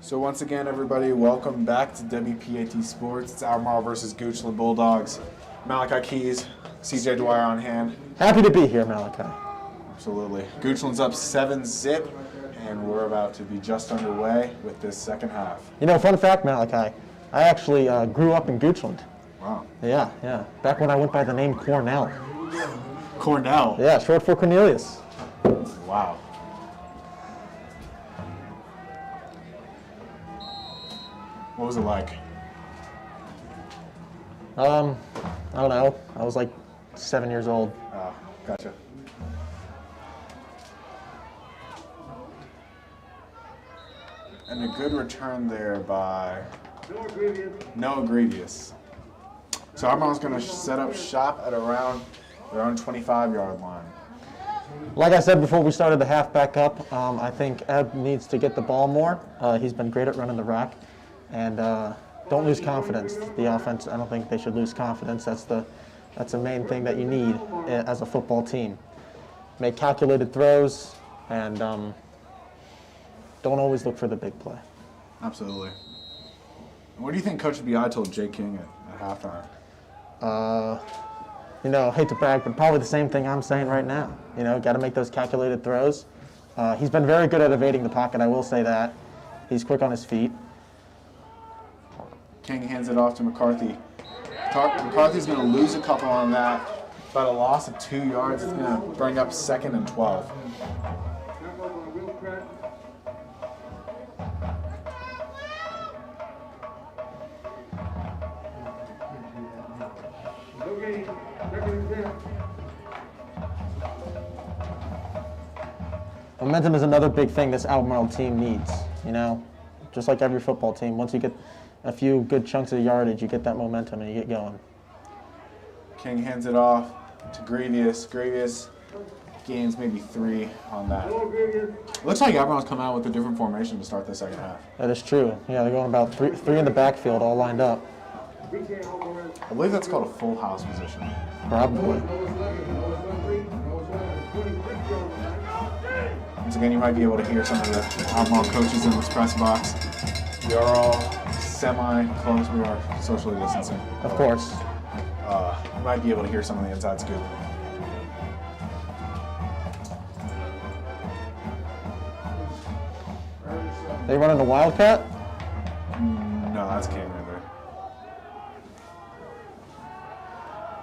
So once again, everybody, welcome back to WPAT Sports. It's Albemarle versus Goochland Bulldogs. Malachi Keys, CJ Dwyer on hand. Happy to be here, Malachi. Absolutely. Goochland's up 7-0, and we're about to be just underway with this second half. You know, fun fact, Malachi, I actually grew up in Goochland. Wow. Yeah. Back when I went by the name Cornell. Cornell? Yeah, short for Cornelius. Wow. What was it like? I don't know. I was like 7 years old. Oh, gotcha. And a good return there by Noah Grevious. So Albemarle's going to set up shop at around their own 25-yard line. Like I said before we started the half back up, I think Ebb needs to get the ball more. He's been great at running the rack. And don't lose confidence. The offense, I don't think they should lose confidence. That's the main thing that you need as a football team. Make calculated throws and don't always look for the big play. Absolutely. What do you think Coach BI told Jay King at halftime? You know, hate to brag, but probably the same thing I'm saying right now. You know, got to make those calculated throws. He's been very good at evading the pocket, I will say that. He's quick on his feet. King hands it off to McCarthy. McCarthy's going to lose a couple on that. About a loss of 2 yards. It's going to bring up 2nd and 12. Momentum is another big thing this Albemarle team needs, you know, just like every football team. Once you get a few good chunks of yardage, you get that momentum and you get going. King hands it off to Grevious. Grevious gains maybe 3 on that. Looks like Albemarle's come out with a different formation to start the second half. That is true. Yeah, they're going about three in the backfield, all lined up. I believe that's called a full house position. Probably. Once again, you might be able to hear some of the Albemarle coaches in this press box. We are all semi-close. We are socially distancing. Of course. You might be able to hear some of the inside scoop. They running a Wildcat? No, that's King right there.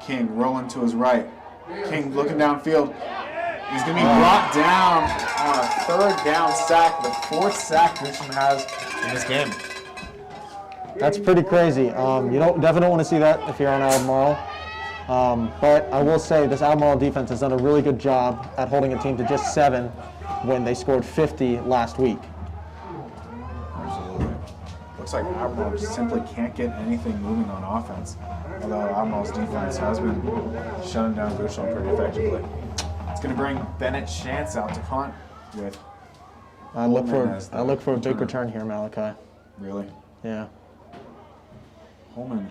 King rolling to his right. King looking downfield. He's going to be brought down on a 3rd down sack, the 4th sack Goochland has in this game. That's pretty crazy. You definitely want to see that if you're on Albemarle. But I will say this Albemarle defense has done a really good job at holding a team to just 7 when they scored 50 last week. Absolutely. Looks like Albemarle simply can't get anything moving on offense, although Albemarle's defense has been shutting down Goochland pretty effectively. It's going to bring Bennett Shantz out to punt with. I look for a big return here, Malachi. Really? Yeah. Holman.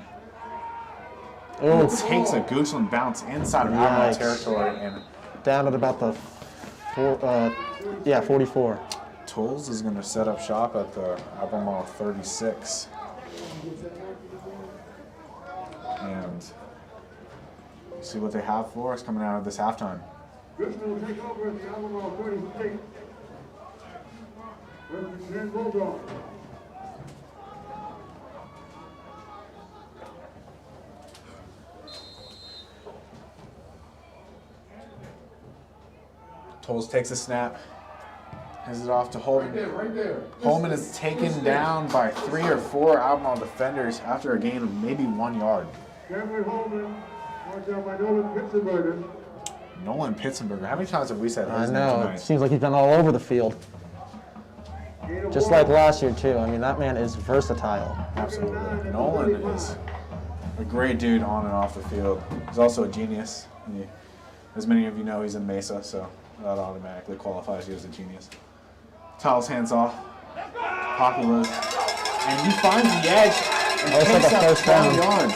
Oh, takes a Goochland bounce inside of Albemarle territory and down at about the 44. Tolles is going to set up shop at the Albemarle 36. And see what they have for us coming out of this halftime. Goochland will take over at the Albemarle 36. Represent Bulldogs. Tolles takes a snap, hands it off to Holman. Right there. Holman is taken down by 3 or 4 Albemarle defenders after a gain of maybe 1 yard. Cameron Holman, marked out by Nolan Pitzenberger. Nolan Pitzenberger. How many times have we said his I name know. tonight? It seems like he's been all over the field. Just like last year, too. I mean, that man is versatile. Absolutely. Nolan is a great dude on and off the field. He's also a genius. As many of you know, he's in Mesa, so that automatically qualifies you as a genius. Towels hands off. Pocket load. And he finds the edge and Looks like picks a up first 12 down. yards.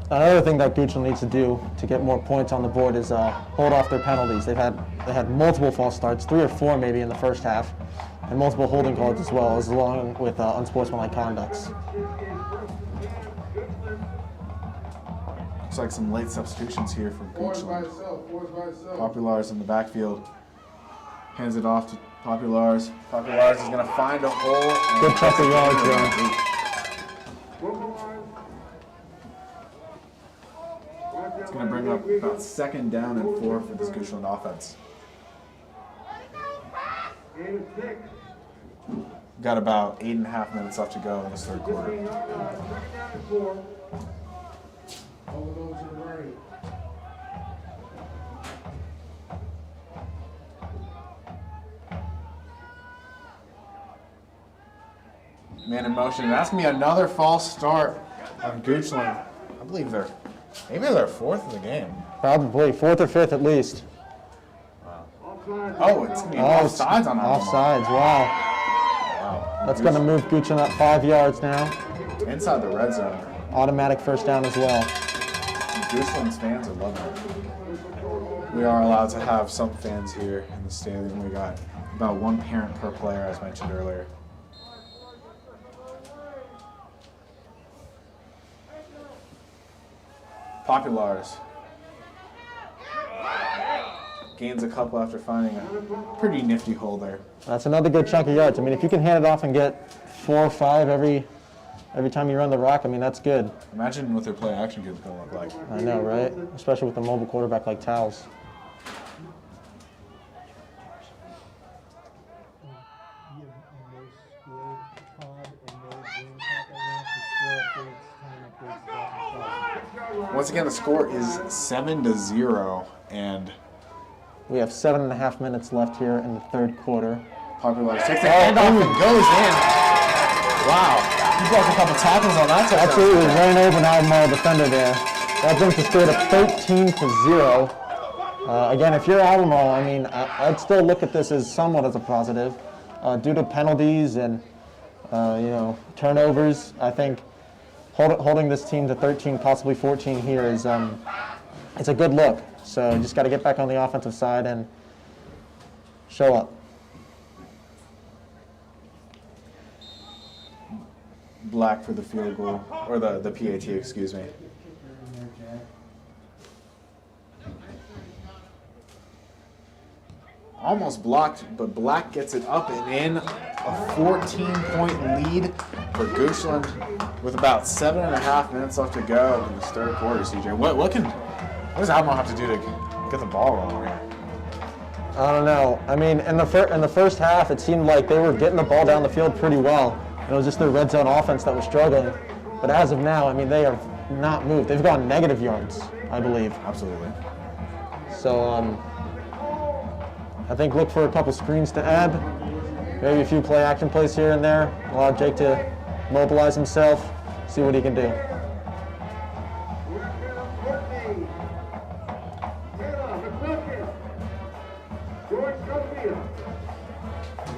Another thing that Goochland needs to do to get more points on the board is hold off their penalties. They had multiple false starts, 3 or 4 maybe in the first half, and multiple holding calls as well, as along with unsportsmanlike conducts. Looks like some late substitutions here for Goochland. Populars in the backfield. Hands it off to Populars. Populars is going to find a hole. And Good chunk of yards there. It's going to bring up about 2nd down and 4 for this Goochland offense. Got about 8.5 minutes left to go in this 3rd quarter. Man in motion. That's going to be another false start on Goochland. I believe maybe they're 4th in the game. Probably 4th or 5th at least. Oh, it's going to be offsides on Albemarle. Offsides, wow. Wow. That's going to move Goochland up 5 yards now. Inside the red zone. Automatic first down as well. Goochland's fans are loving it. We are allowed to have some fans here in the stadium. We got about 1 parent per player, as mentioned earlier. Populars gains a couple after finding a pretty nifty hole there. That's another good chunk of yards. I mean, if you can hand it off and get 4 or 5 every time you run the rock, I mean, that's good. Imagine what their play action game is going to look like. I know, right? Especially with a mobile quarterback like Towels. Once again, the score is 7-0, and We have 7.5 minutes left here in the 3rd quarter. Populars takes the handoff and goes in. Wow, he broke a couple tackles on that touchdown. Absolutely ran over an Albemarle defender there. That brings the score to 13-0. Again, if you're Albemarle, I mean, I'd still look at this as somewhat as a positive. Due to penalties and turnovers, I think holding this team to 13, possibly 14 here is it's a good look. So you just got to get back on the offensive side and show up. Black for the field goal, or the PAT, excuse me. Almost blocked, but Black gets it up and in. A 14-point lead for Goochland with about 7.5 minutes left to go in this 3rd quarter, CJ. What does Albemarle have to do to get the ball rolling here? I don't know. I mean, in the first half, it seemed like they were getting the ball down the field pretty well. It was just their red zone offense that was struggling. But as of now, I mean, they have not moved. They've gone negative yards, I believe. Absolutely. So I think look for a couple screens to add, maybe a few play action plays here and there. Allow Jake to mobilize himself, see what he can do.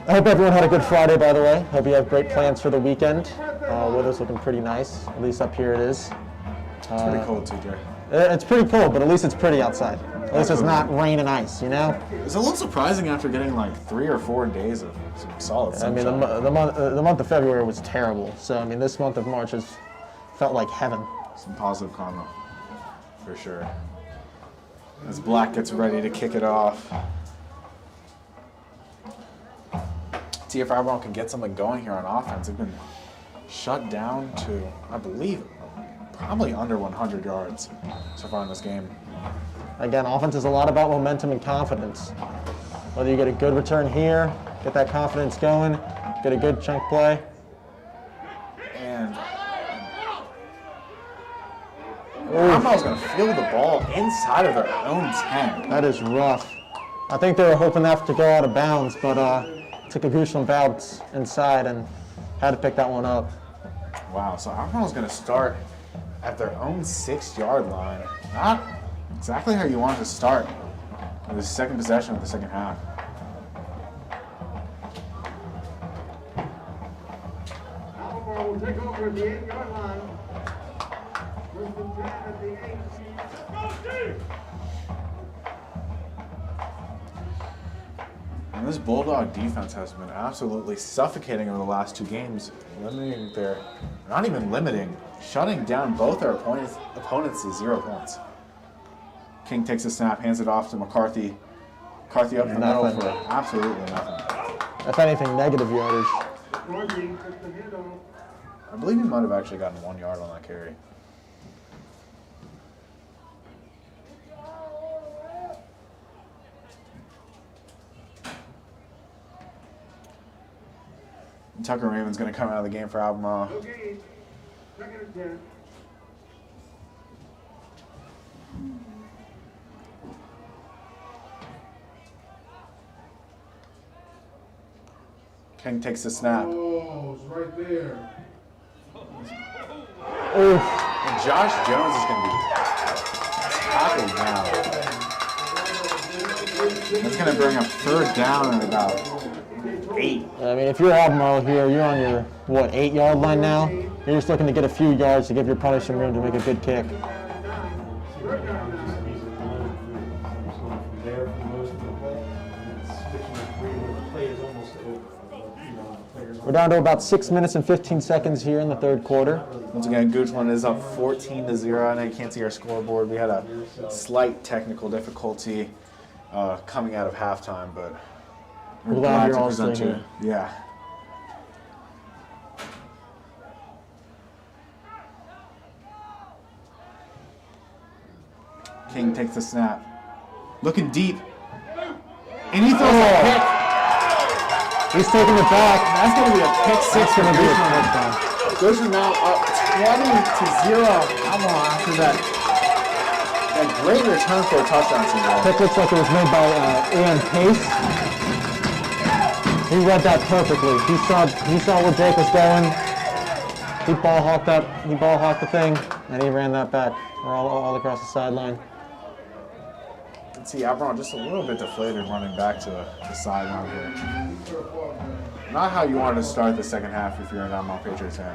I hope everyone had a good Friday, by the way. Hope you have great plans for the weekend. Weather's looking pretty nice, at least up here it is. It's pretty cold, TJ. It's pretty cold, but at least it's pretty outside. At least it's not rain and ice, you know? It's a little surprising after getting like 3 or 4 days of some solid sunshine. I mean, the month of February was terrible. So, I mean, this month of March has felt like heaven. Some positive karma, for sure. As Black gets ready to kick it off. See if Albemarle can get something going here on offense. They've been shut down to, I believe, probably under 100 yards so far in this game. Again, offense is a lot about momentum and confidence. Whether you get a good return here, get that confidence going, get a good chunk play. And Albemarle's going to field the ball inside of their own 10. That is rough. I think they were hoping that to go out of bounds, but took a Goochland bounce inside and had to pick that one up. Wow, so Albemarle's going to start at their own 6-yard line. Not Exactly how you wanted to start the second possession of the second half. Albemarle will take over at the 8-yard line. First and 10 at the 8. And this Bulldog defense has been absolutely suffocating over the last 2 games, limiting not even limiting, shutting down both our opponents to 0 points. King takes a snap, hands it off to McCarthy. McCarthy up the middle for absolutely nothing. If anything, negative yardage. I believe he might have actually gotten 1 yard on that carry. Tucker Raymond's going to come out of the game for Albemarle. Okay, second and 10. King takes the snap. Oh, it's right there. Oof. And Josh Jones is going to be tackled now. That's going to bring up 3rd down at about 8. I mean, if you're Albemarle here, you're on your, 8-yard line now? You're just looking to get a few yards to give your punter some room to make a good kick. We're down to about 6 minutes and 15 seconds here in the 3rd quarter. Once again, Goochland is up 14-0. I know you can't see our scoreboard. We had a slight technical difficulty coming out of halftime, but we're glad you're to all present still you. here. Yeah. King takes the snap. Looking deep. And he throws a pick. He's taking it back. That's going to be a pick 6 for the touchdown. Goochland now up 20-0. Albemarle after that great return for a touchdown. Pick looks like it was made by Ian Pace. He read that perfectly. He saw where Jake was going. He ball hawked the thing, and he ran that back all across the sideline. See, Albemarle just a little bit deflated running back to the sideline here. Not how you wanted to start the second half if you're an Albemarle Patriots fan.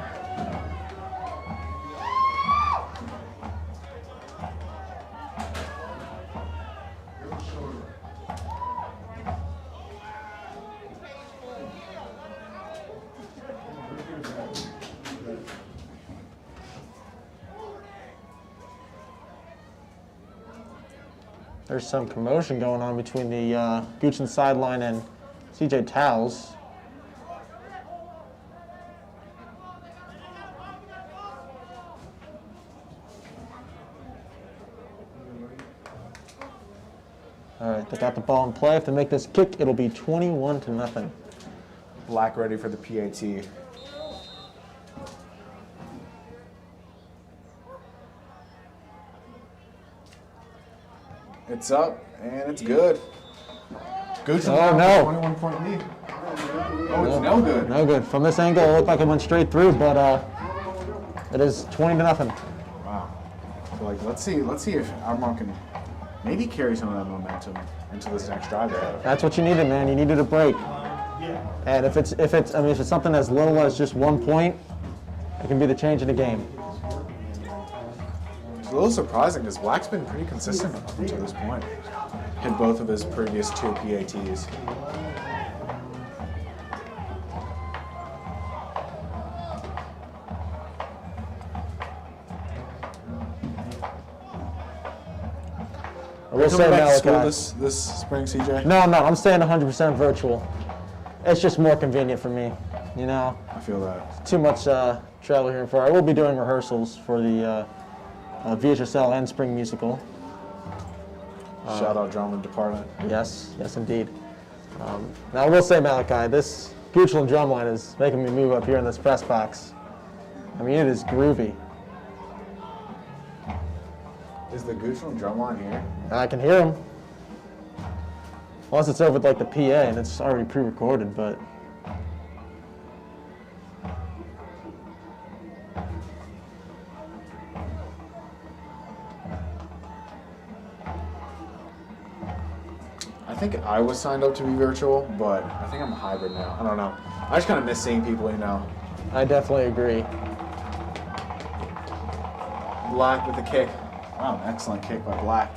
There's some commotion going on between the Goochland sideline and CJ Towles. All right, they got the ball in play. If they make this kick, it'll be 21-0. Black ready for the PAT. It's up, and it's good. Goochland no. 21-point lead. Oh, it's no good. No good. From this angle, it looked like it went straight through, but it is 20-0. Wow. So, let's see if Albemarle can maybe carry some of that momentum into this next drive they have. That's what you needed, man. You needed a break. And if it's something as little as just 1 point, it can be the change in the game. It's a little surprising because Black's been pretty consistent up until this point. Hit both of his previous 2 PATs. I will say, Coming back to school Malachi. this spring, CJ? No, I'm staying 100% virtual. It's just more convenient for me, you know. I feel that. Too much travel here and far. I will be doing rehearsals for the VHSL and spring musical. Shout out drama department. Yes, indeed. Now I will say, Malachi, this Goochland drumline is making me move up here in this press box. I mean, it is groovy. Is the Goochland drumline here? I can hear them. Unless it's over with like the PA and it's already pre-recorded, but. think I was signed up to be virtual, but I think I'm a hybrid now. I don't know. I just kind of miss seeing people, you know. I definitely agree. Black with the kick. Wow, an excellent kick by Black.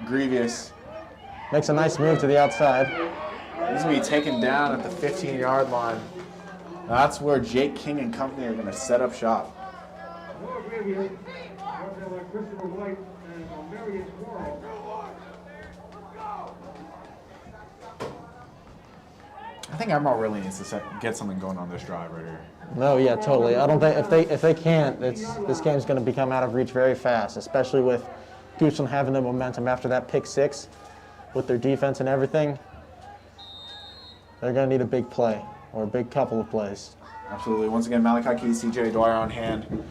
Grievous. Makes a nice move to the outside. He's going to be taken down at the 15-yard line. That's where Jake King and company are going to set up shop. I think Albemarle really needs to get something going on this drive right here. No, yeah, totally. I don't think if they can't, this game's going to become out of reach very fast, especially with Goochland having the momentum after that pick six with their defense and everything. They're going to need a big play or a big couple of plays. Absolutely. Once again, Malachi Key, CJ Dwyer on hand.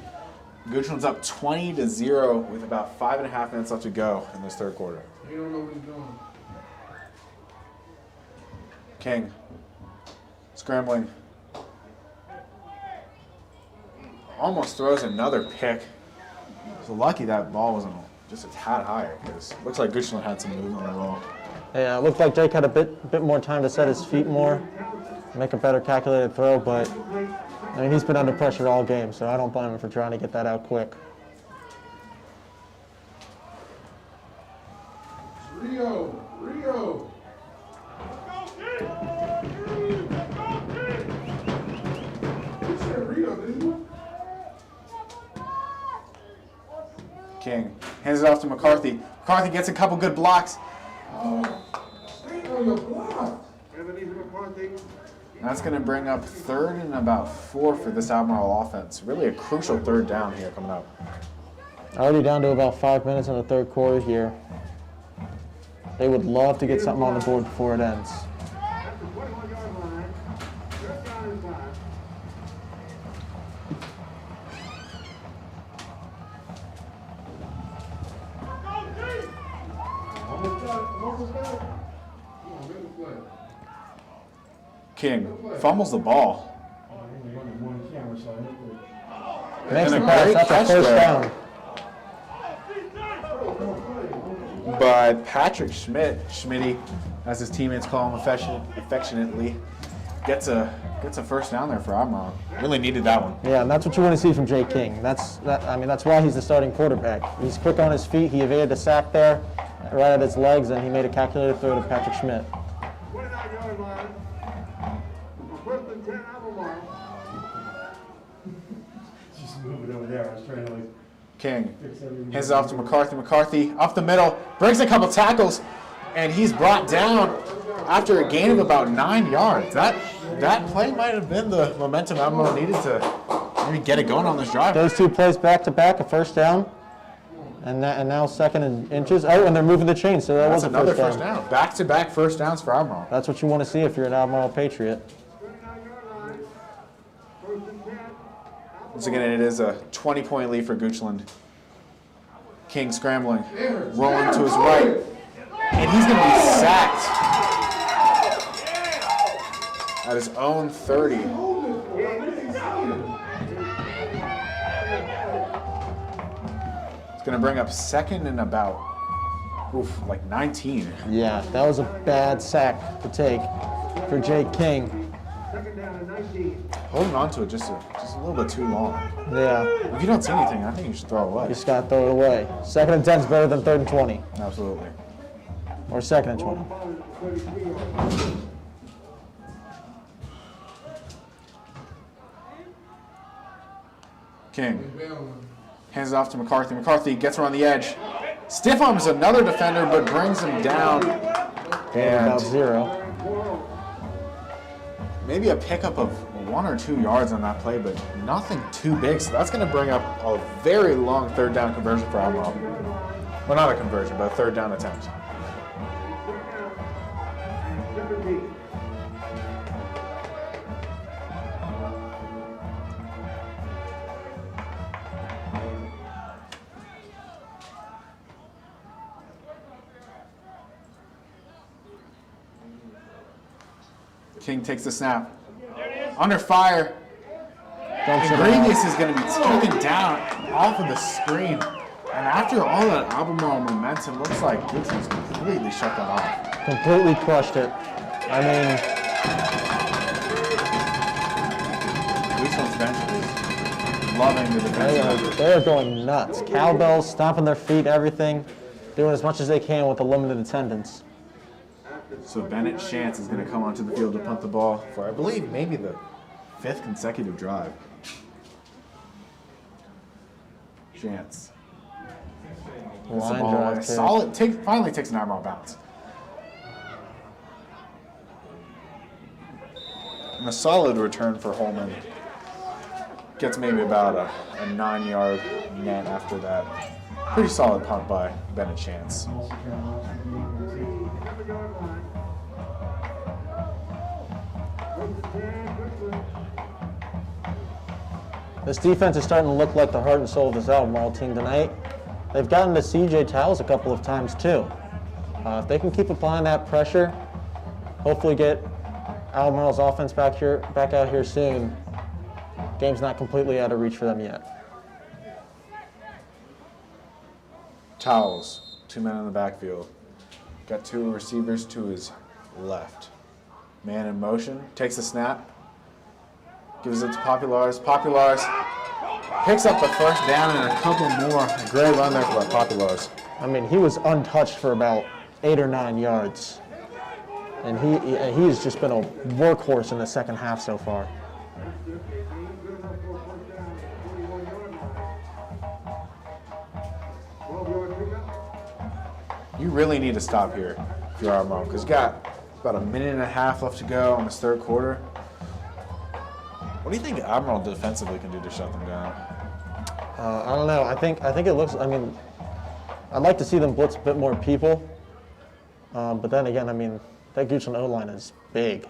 Goochland's up 20-0 with about 5.5 minutes left to go in this third quarter. You don't know what he's doing. King. Scrambling. Almost throws another pick. So lucky that ball wasn't just a tad higher because it looks like Goochland had some movement on the ball. Yeah, it looked like Jake had a bit more time to set his feet more, make a better calculated throw, but I mean, he's been under pressure all game, so I don't blame him for trying to get that out quick. Rio. You said Rio, didn't you? King hands it off to McCarthy. McCarthy gets a couple good blocks. That's going to bring up 3rd and about 4 for this Albemarle offense. Really a crucial 3rd down here coming up. Already down to about 5 minutes in the third quarter here. They would love to get something on the board before it ends. King fumbles the ball. Makes the And a pass, great that's a catch first there. down. But Patrick Schmitty, as his teammates call him affectionately, gets a first down there for Albemarle. Really needed that one. Yeah, and that's what you want to see from Jake King. That's why he's the starting quarterback. He's quick on his feet. He evaded the sack there, right at his legs, and he made a calculated throw to Patrick Schmidt. 29-yard line. First and 10, Albemarle. Just move it over there. I was trying to King hands it off to McCarthy. McCarthy up the middle, breaks a couple tackles, and he's brought down after a gain of about 9 yards. That play might have been the momentum Albemarle needed to maybe get it going on this drive. Those two plays back to back, a first down, and now 2nd and inches. Oh, and they're moving the chain, so that That's was a another first down. first down. Back-to-back first downs for Albemarle. That's what you want to see if you're an Albemarle Patriot. 29-yard line. First and 10. Once again, it is a 20-point lead for Goochland. King scrambling, rolling to his right, and he's going to be sacked at his own 30. It's going to bring up 2nd and about, like 19. Yeah, that was a bad sack to take for Jake King. 2nd down and 19. Holding on to it just a little bit too long. Yeah, If you don't see anything, I think you should throw it away. you just got to throw it away. 2nd and 10 is better than 3rd and 20, Absolutely. or 2nd and 20. 33 yards. King hands it off to McCarthy. McCarthy gets around the edge. Stiff arms another defender, but brings him down. And about And 0. maybe a pickup of 1 or 2 yards on that play, but nothing too big. So that's going to bring up a very long 3rd down conversion for Albemarle. Well, not a conversion, but a 3rd down attempt. 17. King takes the snap. Under fire. Dumps And it out. Grievous is going to be taken down off of the screen And after all that Albemarle momentum, looks like Goochland's completely shut that off. Completely crushed it. I mean, Goochland's bench is loving the defensive effort. they're going nuts. Cowbells, stomping their feet, everything. Doing as much as they can with the limited attendance. So Bennett Shantz is going to come onto the field to punt the ball for, I believe, maybe the 5th consecutive drive. Shantz. Line drive, too. Solid. Finally takes an Albemarle bounce. And a solid return for Holman. Gets maybe about a 9-yard net after that. Pretty solid punt by Bennett Shantz. This defense is starting to look like the heart and soul of this Albemarle team tonight. They've gotten to CJ Towles a couple of times too. If they can keep applying that pressure, hopefully get Albemarle's offense back out here soon. Game's not completely out of reach for them yet. Towles, 2 men in the backfield. Got 2 receivers to his left. Man in motion, takes a snap. Gives it to Populares. Populares picks up the first down and a couple more. A great run there for Populares. I mean, he was untouched for about 8 or 9 yards. And he's just been a workhorse in the second half so far. You really need to stop here if you're Albemarle, because you got about a minute and a half left to go in this third quarter. What do you think Albemarle defensively can do to shut them down? I don't know. I think it looks. I mean, I'd like to see them blitz a bit more people. But then again, I mean, that Goochland O-line is big.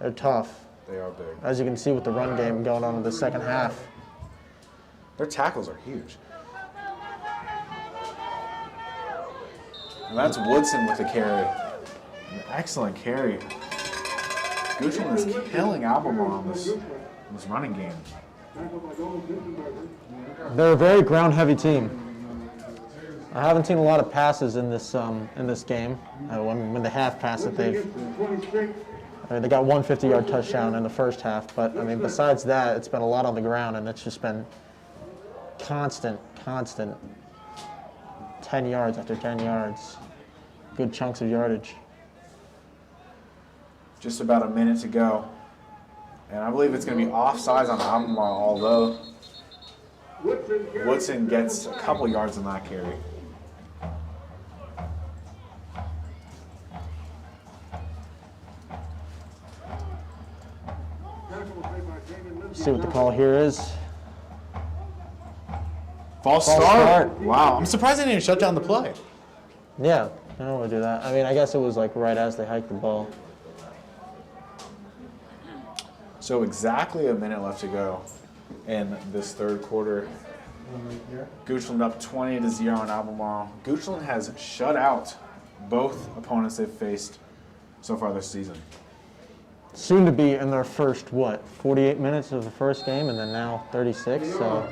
They're tough. They are big. As you can see with the run game going on in the second half. Their tackles are huge. And that's Woodson with the carry. An excellent carry. Goochland is killing Albemarle in this running game. They're a very ground-heavy team. I haven't seen a lot of passes in this game. When they have passed it, they got one 50-yard touchdown in the first half. But I mean, besides that, it's been a lot on the ground, and it's just been constant 10 yards after 10 yards. Good chunks of yardage. Just about a minute to go. And I believe it's going to be offsides on Albemarle, although Woodson gets a couple yards on that carry. See what the call here is. False start. Wow, I'm surprised they didn't shut down the play. Yeah, I don't want to do that. I mean, I guess it was like right as they hiked the ball. So exactly a minute left to go in this third quarter. Goochland up 20-0 on Albemarle. Goochland has shut out both opponents they've faced so far this season. Soon to be in their first, 48 minutes of the first game, and then now 36. So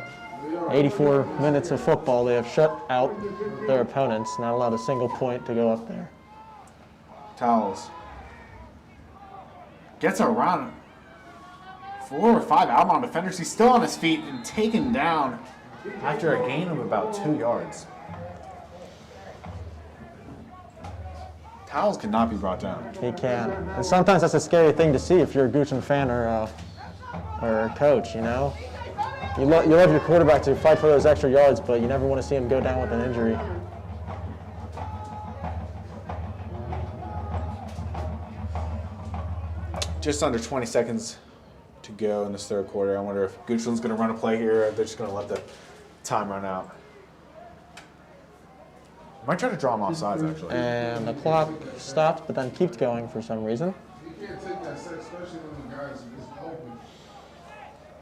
84 minutes of football. They have shut out their opponents, not allowed a single point to go up there. Towles gets around 4 or 5 Albemarle defenders. He's still on his feet and taken down after a gain of about 2 yards. Towles cannot be brought down. He can. And sometimes that's a scary thing to see if you're a Goochland fan or a coach, you know? You love your quarterback to fight for those extra yards, but you never want to see him go down with an injury. Just under 20 seconds to go in this third quarter. I wonder if Goochland's going to run a play here, or they're just going to let the time run out. I might try to draw him offsides, actually. And the clock stopped, but then keeps going for some reason. You can't take that sack, especially when the guys are just open.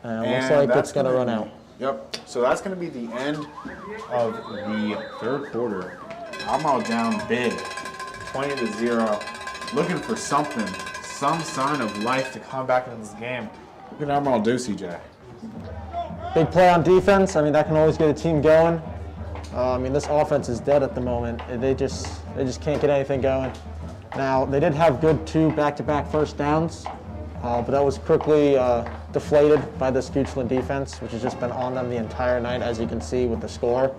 And it looks like it's going to run out. Yep. So that's going to be the end of the third quarter. Albemarle down big, 20-0, looking for something, some sign of life to come back into this game. What can Albemarle do, CJ? Big play on defense. I mean, that can always get a team going. I mean, this offense is dead at the moment. They just can't get anything going. Now, they did have good 2 back-to-back first downs, but that was quickly deflated by this Goochland defense, which has just been on them the entire night, as you can see with the score.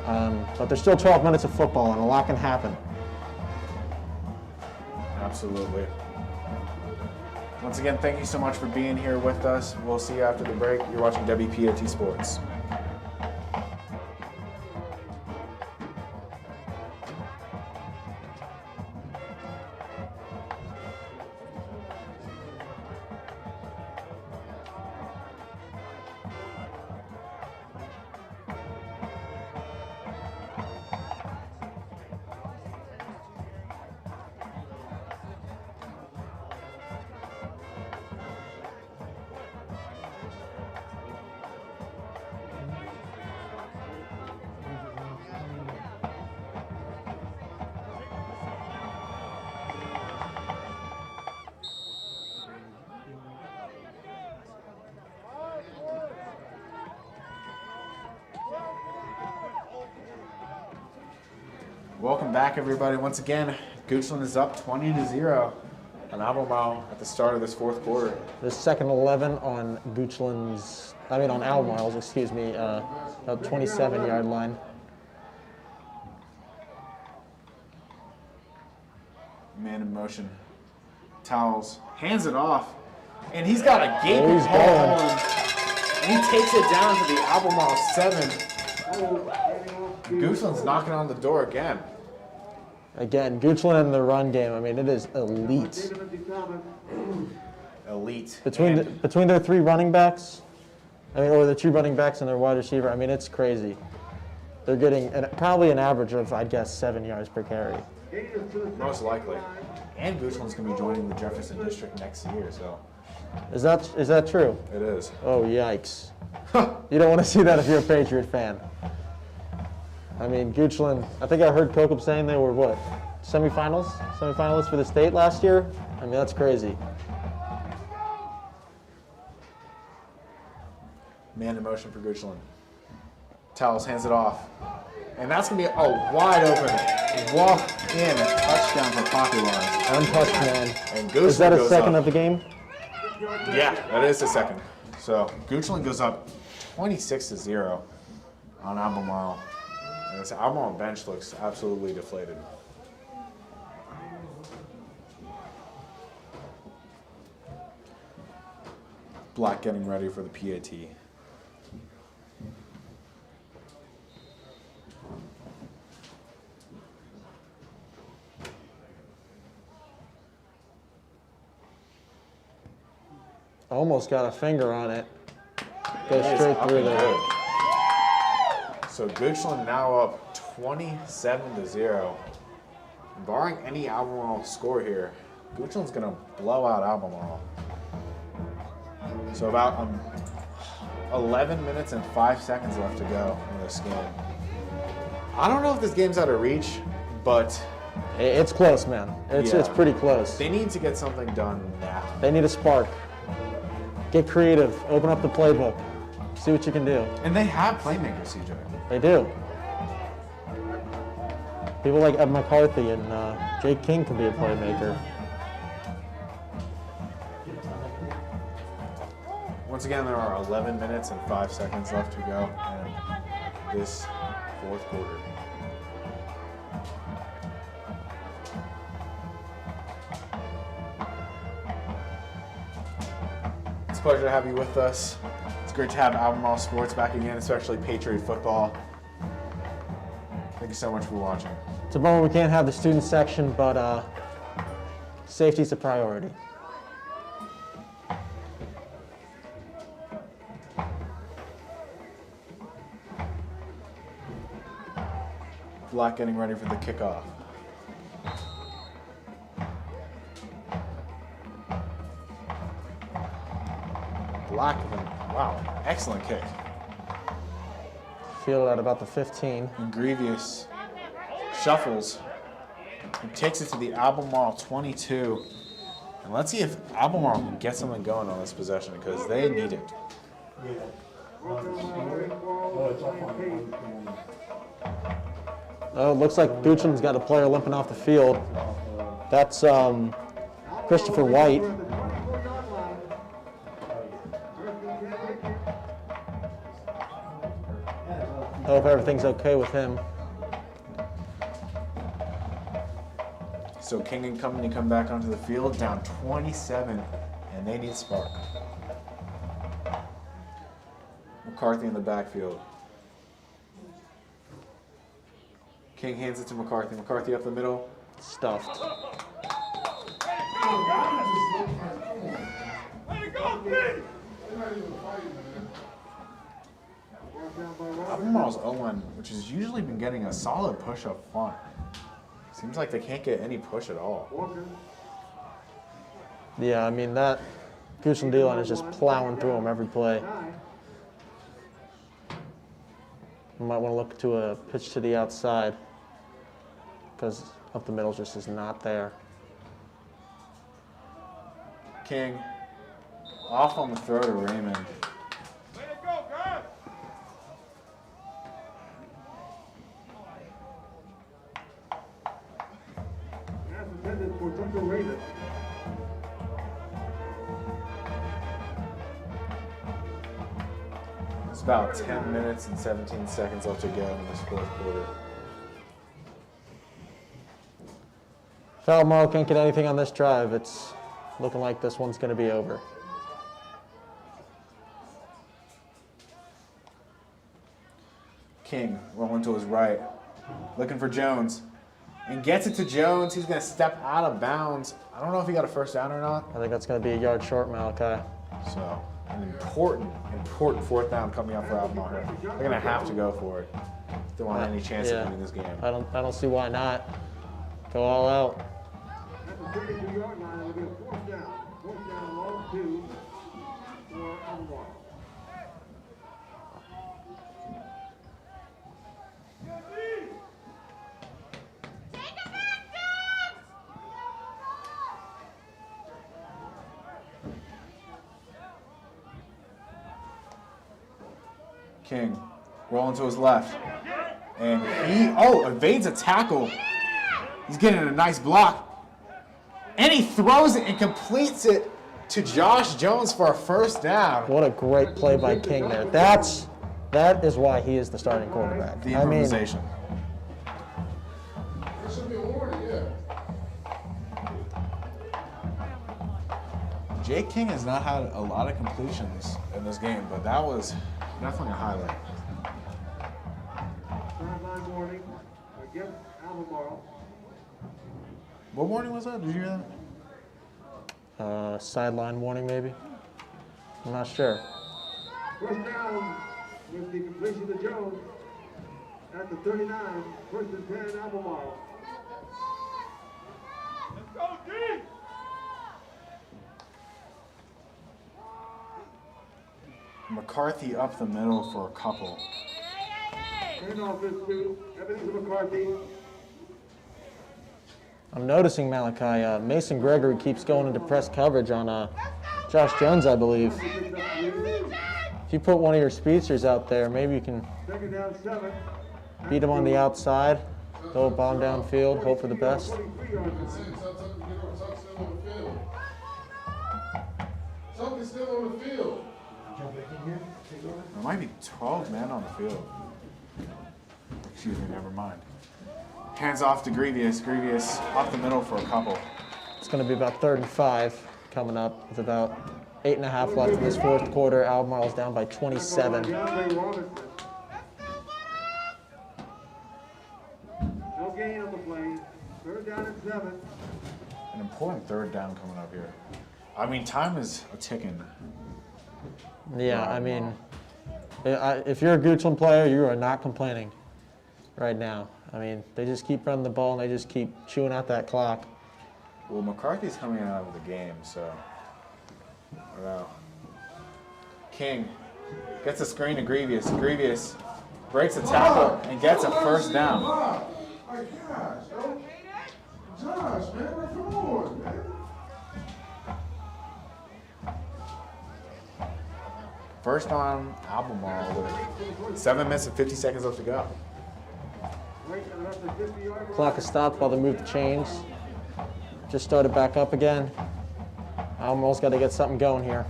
But there's still 12 minutes of football, and a lot can happen. Absolutely. Once again, thank you so much for being here with us. We'll see you after the break. You're watching WPAT Sports. Welcome back, everybody. Once again, Goochland is up 20-0 on Albemarle at the start of this 4th quarter. The second 11 on on Albemarle's, excuse me, about 27-yard line. Man in motion. Towels. Hands it off. And he's got a gaping he's hole. going. And he takes it down to the Albemarle 7. Goochland's knocking on the door again. Again, Goochland in the run game, I mean, it is elite. Elite. Between their 3 running backs, or the 2 running backs and their wide receiver, I mean, it's crazy. They're getting probably an average of, I'd guess, 7 yards per carry. Most likely. And Goochland's going to be joining the Jefferson District next year, so. Is that true? It is. Oh, yikes. You don't want to see that if you're a Patriot fan. I mean, Goochland, I think I heard Kokup saying they were, what, semifinalists for the state last year? I mean, that's crazy. Man in motion for Goochland. Towels hands it off. And that's going to be a wide open walk-in touchdown for Popular. Untouched, man. And Goochland Is that a goes second up. of the game? Yeah, that is the second. So Goochland goes up 26-0 on Albemarle. And this Albemarle bench looks absolutely deflated. Black getting ready for the PAT. Almost got a finger on it. Goes It is straight up through and there. good. So Goochland now up 27-0. Barring any Albemarle score here, Goochland's going to blow out Albemarle. So about 11 minutes and 5 seconds left to go in this game. I don't know if this game's out of reach, but It's close, man. It's pretty close. they need to get something done now. They need a spark. Get creative. Open up the playbook. See what you can do. And they have playmakers, CJ. They do. People like Ed McCarthy and Jake King can be a playmaker. Once again, there are 11 minutes and 5 seconds left to go in this 4th quarter. It's a pleasure to have you with us. It's great to have Albemarle Sports back again, especially Patriot football. Thank you so much for watching. It's a bummer we can't have the student section, but safety's a priority. Black getting ready for the kickoff. Black, wow, excellent kick. Fielded at about the 15. And Grievous shuffles and takes it to the Albemarle 22. And let's see if Albemarle can get something going on this possession because they need it. Oh, it looks like Goochland's got a player limping off the field. That's Christopher White. Hope everything's okay with him. So King and company come back onto the field, down 27, and they need spark. McCarthy in the backfield. King hands it to McCarthy. McCarthy up the middle. Stuffed. Albemarle's O-line, which has usually been getting a solid push up front. Seems like they can't get any push at all. Yeah, I mean, that Goochland D-line is just plowing through them every play. You might want to look to a pitch to the outside because up the middle just is not there. King off on the throw to Raymond. It's about 10 minutes and 17 seconds left to go in this fourth quarter. If Albemarle can't get anything on this drive, it's looking like this one's going to be over. King rolling to his right, looking for Jones, and gets it to Jones. He's going to step out of bounds. I don't know if he got a first down or not. I think that's going to be a yard short, Malachi. So an important fourth down coming up for Albemarle here. They're going to have to go for it if they want any chance of winning this game. I don't see why not. Go all out. At the 32-yard line, it'll be a fourth down. Fourth down, long 2 for Albemarle. King rolling to his left, and he evades a tackle. He's getting a nice block, and he throws it and completes it to Josh Jones for a first down. What a great play by King there. That is why he is the starting quarterback. The improvisation. Jake King has not had a lot of completions in this game, but that was definitely a highlight. Sideline warning against Albemarle. What warning was that? Did you hear that? Sideline warning, maybe? I'm not sure. First down with the completion to Jones at the 39. First and 10, Albemarle. Let's go, D! McCarthy up the middle for a couple. Handoff is to Ebenezer McCarthy. I'm noticing, Malachi, Mason Gregory keeps going into press coverage on Josh Jones, I believe. If you put one of your speedsters out there, maybe you can Second down, 7. beat him on the outside, throw a bomb downfield, hope for the best. 43-yard line. Something's still on the field. There might be 12 men on the field. Excuse me, never mind. Hands off to Grievous. Grievous up the middle for a couple. It's going to be about 3rd and 5 coming up with about 8.5 left in this fourth quarter. Albemarle's down by 27. DeAndre Robinson. No gain on the play. Third down and 7. An important third down coming up here. I mean, time is a ticking. Yeah, I mean, if you're a Goochland player, you are not complaining right now. I mean, they just keep running the ball and they just keep chewing out that clock. Well, McCarthy's coming out of the game, so I don't know. King gets a screen to Grievous. Grievous breaks a tackle and gets a first down. My gosh, yo. Josh, man, like, come on, man. First on Albemarle with 7 minutes and 50 seconds left to go. Clock is stopped while they move the chains. Just started back up again. Albemarle's got to get something going here.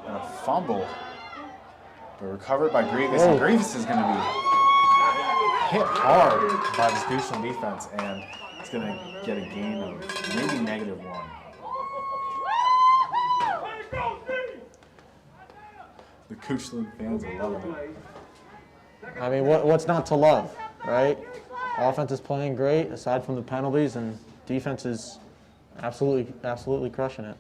And a fumble, but recovered by Grievous. And Grievous is going to be hit hard by this Goochland defense, and it's going to get a gain of maybe -1. The Goochland fans are loving it. I mean, what's not to love, right? Offense is playing great, aside from the penalties, and defense is absolutely crushing it.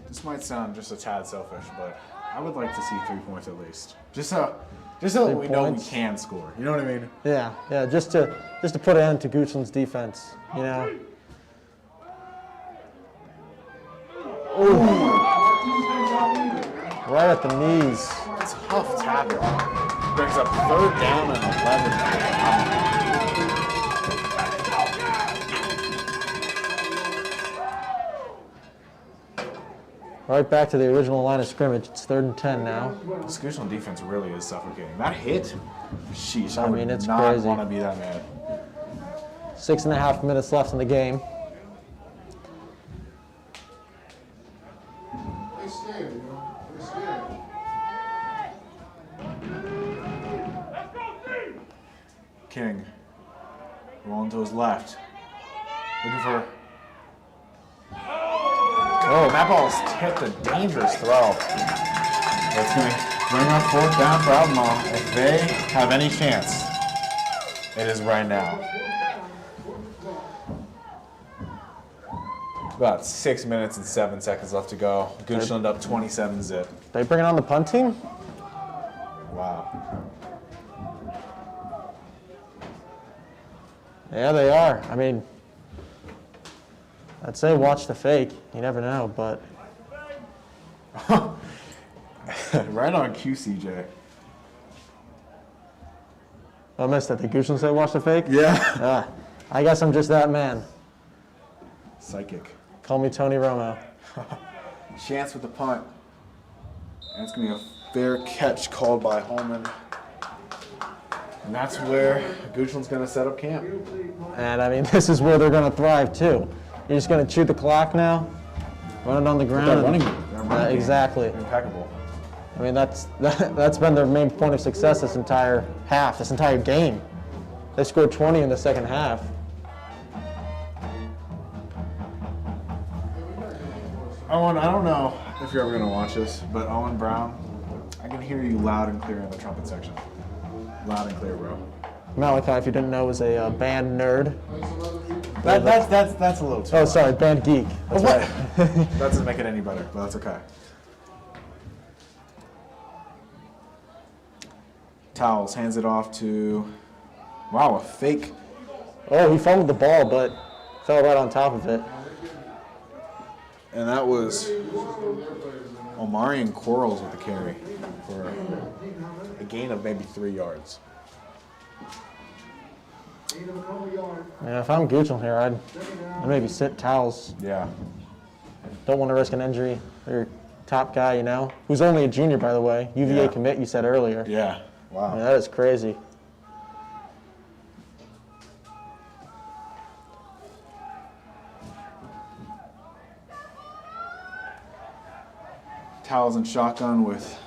This might sound just a tad selfish, but I would like to see 3 points at least. Just so we know we can score. You know what I mean? Yeah, just to put an end to Goochland's defense, you know. Ooh. Right at the knees. Tough tackle. Brings up 3rd down and 11. Right back to the original line of scrimmage. It's 3rd and 10 now. This Goochland defense really is suffocating. That hit, sheesh, I mean, would it's not crazy. want to be that mad. 6.5 minutes left in the game. They scared, you know. They scared. King, rolling to his left. Looking for... Oh, that ball's tipped, a dangerous throw. That's going to bring up 4th down for Albemarle. If they have any chance, it is right now. About 6 minutes and 7 seconds left to go. Goochland up 27-zip. They bringing on the punt team? Wow. Yeah, they are. I mean, I'd say watch the fake. You never know, but Right on cue, CJ. I missed it. Did Goochland say watch the fake? Yeah. I guess I'm just that man. Psychic. Call me Tony Romo. Chance with the punt. And it's going to be a fair catch called by Holman. And that's where Goochland's going to set up camp. And I mean, this is where they're going to thrive too. You're just going to chew the clock now, run it on the ground. They're and- running game. exactly. Impeccable. I mean, that's been their main point of success this entire half, this entire game. They scored 20 in the second half. Owen, I don't know if you're ever going to watch this, but Owen Brown, I can hear you loud and clear in the trumpet section. Loud and clear, bro. Malachi, if you didn't know, is a band nerd. That's a little too Oh, loud. sorry, band geek. That's right. That doesn't make it any better, but that's okay. Towels hands it off to, wow, a fake. Oh, he fumbled the ball, but fell right on top of it. And that was Omarion Quarles with the carry for a gain of maybe 3 yards. Yeah, if I'm Goochland here, I'd maybe sit Towels. Yeah. Don't want to risk an injury. Your top guy, you know, who's only a junior, by the way. UVA Yeah. commit, you said earlier. Yeah. I Wow. mean, that is crazy. Towels and shotgun with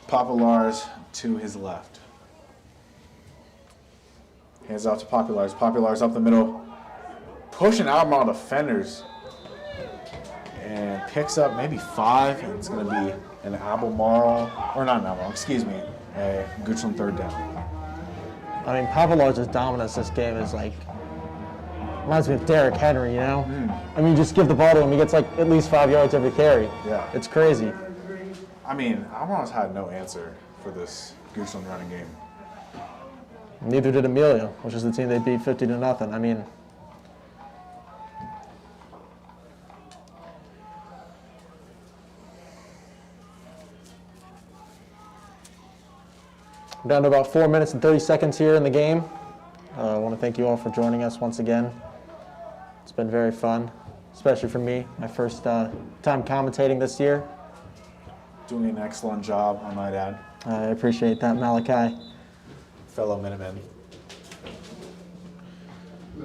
Populars to his left. Hands off to Populars. Populars up the middle, pushing Albemarle defenders, and picks up maybe 5. And it's going to be an Albemarle, or not an Albemarle, excuse me, a Goochland 3rd down. I mean, Papalar's dominance this game is like, reminds me of Derrick Henry, you know? I mean, you just give the ball to him, he gets like at least 5 yards every carry. Yeah. It's crazy. I mean, Albemarle's had no answer for this Goochland running game. Neither did Amelia, which is the team they beat 50-0. I mean, we're down to about 4 minutes and 30 seconds here in the game. I want to thank you all for joining us once again. It's been very fun. especially for me. My first time commentating this year. Doing an excellent job, I might add. I appreciate that, Malachi. Fellow Minutemen.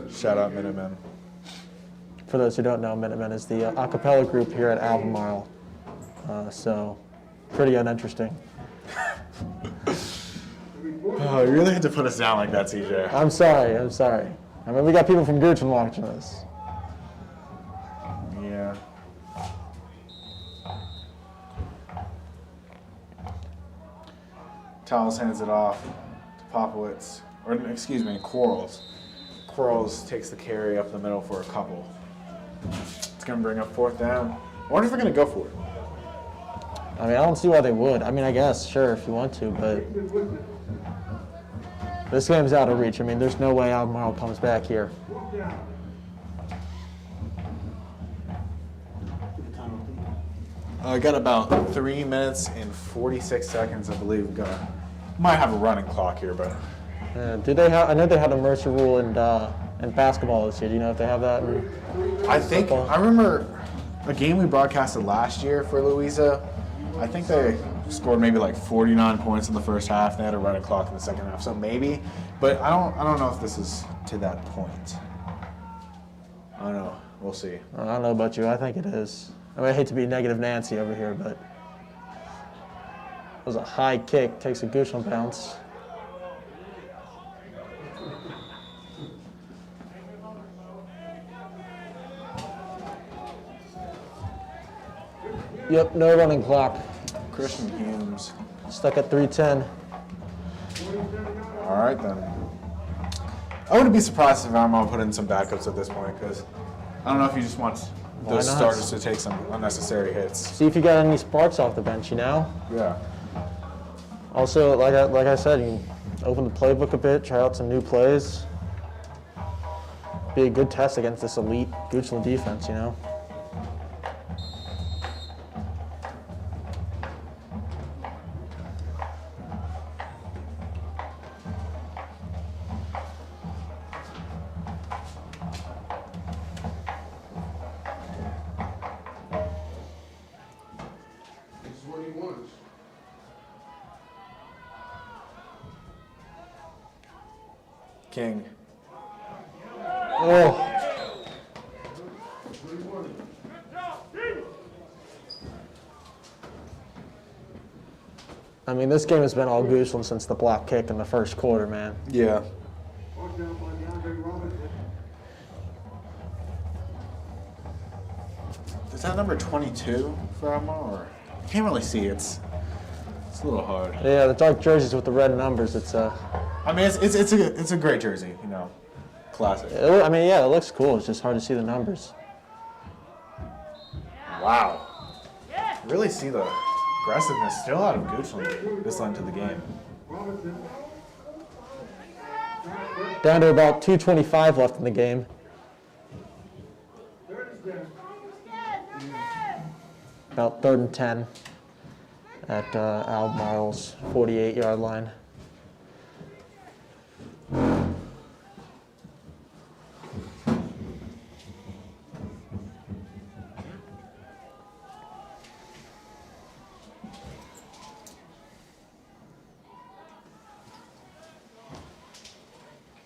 Shout out Minutemen. For those who don't know, Minutemen is the a cappella group here at Albemarle. So, pretty uninteresting. Oh, you really had to put us down like that, TJ. I'm sorry. I mean, we got people from Goochland watching this. Yeah. Towels hands it off to Popowitz, or excuse me, Quarles. Quarles takes the carry up the middle for a couple. It's going to bring up 4th down. I wonder if they're going to go for it. I mean, I don't see why they would. I mean, I guess, sure, if you want to, but this game's out of reach. I mean, there's no way Albemarle comes back here. I got about 3 minutes and 46 seconds, I believe. Might have a running clock here, but Do they have? I know they had a mercy rule in basketball this year. Do you know if they have that? I remember a game we broadcasted last year for Louisa. I think they scored maybe like 49 points in the first half. They had a running clock in the second half, so maybe. But I don't know if this is to that point. I don't know. We'll see. I don't know about you. I think it is. I mean, I hate to be negative Nancy over here, but it was a high kick. Takes a Goochland bounce. Yep, no running clock. Christian Humes. Stuck at 3:10. All right, then. I wouldn't be surprised if Albemarle put in some backups at this point, because I don't know if you just want Why those not? starters to take some unnecessary hits. See if you got any sparks off the bench, you know? Yeah. Also, like I said, you can open the playbook a bit, try out some new plays. Be a good test against this elite Goochland defense, you know? This is what he wants. King. Oh, That's what he wanted. I mean, this game has been all Goochland since the block kick in the first quarter, man. Yeah. Fourth down by DeAndre Robinson. Is that number 22 for Albemarle? Or I can't really see. It's a little hard. Yeah, the dark jerseys with the red numbers. It's I mean, it's a great jersey, you know, classic. I mean, yeah, it looks cool. It's just hard to see the numbers. Wow. Really see the aggressiveness still out of Goochland this late into the game. Robinson. Down to about 2:25 left in the game. Third and 10. About 3rd and 10 at Albemarle's 48-yard line.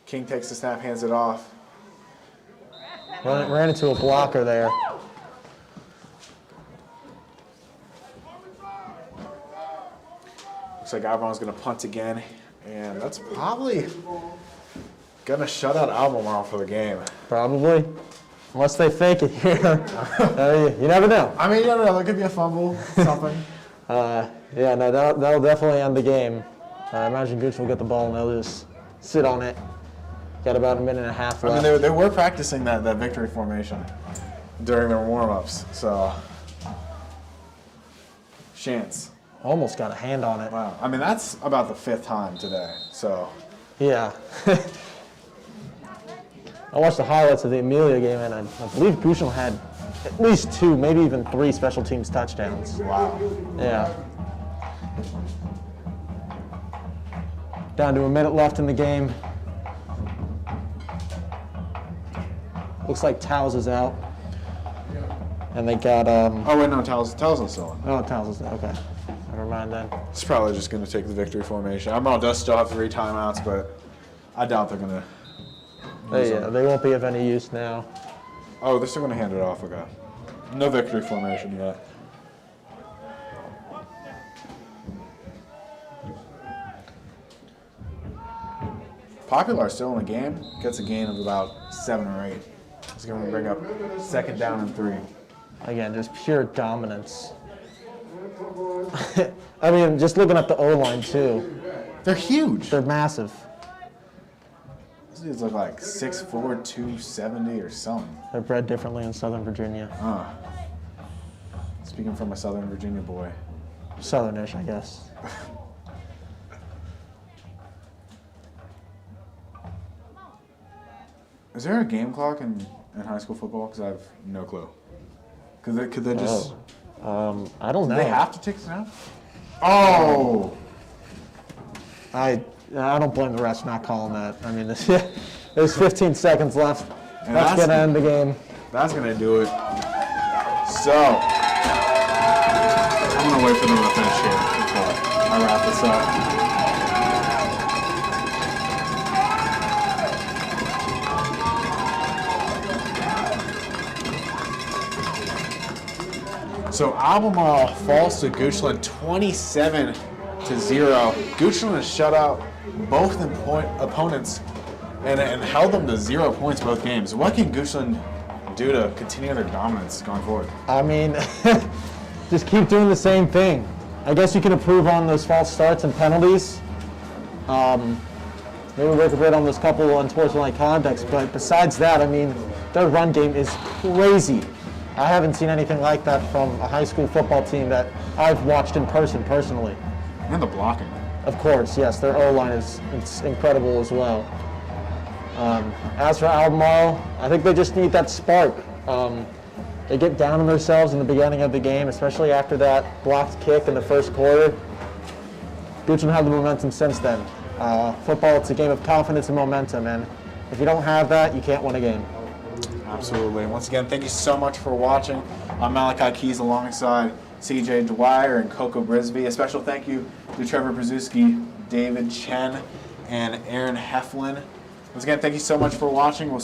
King takes the snap, hands it off. Ran into a blocker there. Looks like Albemarle's going to punt again, and that's probably going to shut out Albemarle for the game. Probably. Unless they fake it here. You never know. I mean, you never know. There could be a fumble, something. Yeah, no, that'll definitely end the game. I imagine Gooch will get the ball and they'll just sit on it. Got about a minute and a half I left. mean, they were practicing that victory formation during their warm-ups, so chance. Almost got a hand on it. Wow. I mean, that's about the 5th time today, so. Yeah. I watched the highlights of the Amelia game, and I believe Goochland had at least 2, maybe even 3 special teams touchdowns. Wow. Yeah. Down to a minute left in the game. Looks like Towles is out. And they got, Oh, wait, no, Townsend's still in. oh, Townsend, okay. Never mind then. It's probably just going to take the victory formation. Albemarle does still have 3 timeouts, but I doubt they're going to. They won't be of any use now. Oh, they're still going to hand it off. Okay. No victory formation yet. Popular still in the game. Gets a gain of about 7 or 8. It's going to bring up 2nd down and 3. Again, just pure dominance. I mean, just looking at the O-line, too. They're huge. They're massive. These dudes look like 6'4", 270 or something. They're bred differently in Southern Virginia. Speaking from a Southern Virginia boy. Southernish, I guess. Is there a game clock in high school football? Because I have no clue. Could they just... I don't know. Do they have to take snaps? Oh! I don't blame the refs not calling that. I mean, there's 15 seconds left. And That's going to end the game. That's going to do it. So, I'm going to wait for them to finish here before I wrap this up. So Albemarle falls to Goochland 27-0. Goochland has shut out both opponents and held them to 0 points both games. What can Goochland do to continue their dominance going forward? I mean, just keep doing the same thing. I guess you can improve on those false starts and penalties. Maybe work a bit on those couple unsportsmanlike conducts, but besides that, I mean, their run game is crazy. I haven't seen anything like that from a high school football team that I've watched in person personally. And the blocking. Of course, yes, their O-line is incredible as well. As for Albemarle, I think they just need that spark. They get down on themselves in the beginning of the game, especially after that blocked kick in the first quarter. Goochland had the momentum since then. Football, it's a game of confidence and momentum, and if you don't have that, you can't win a game. Absolutely. Once again, thank you so much for watching. I'm Malachi Keys alongside CJ Dwyer and Coco Brisby. A special thank you to Trevor Brzezinski, David Chen, and Aaron Heflin. Once again, thank you so much for watching. We'll see you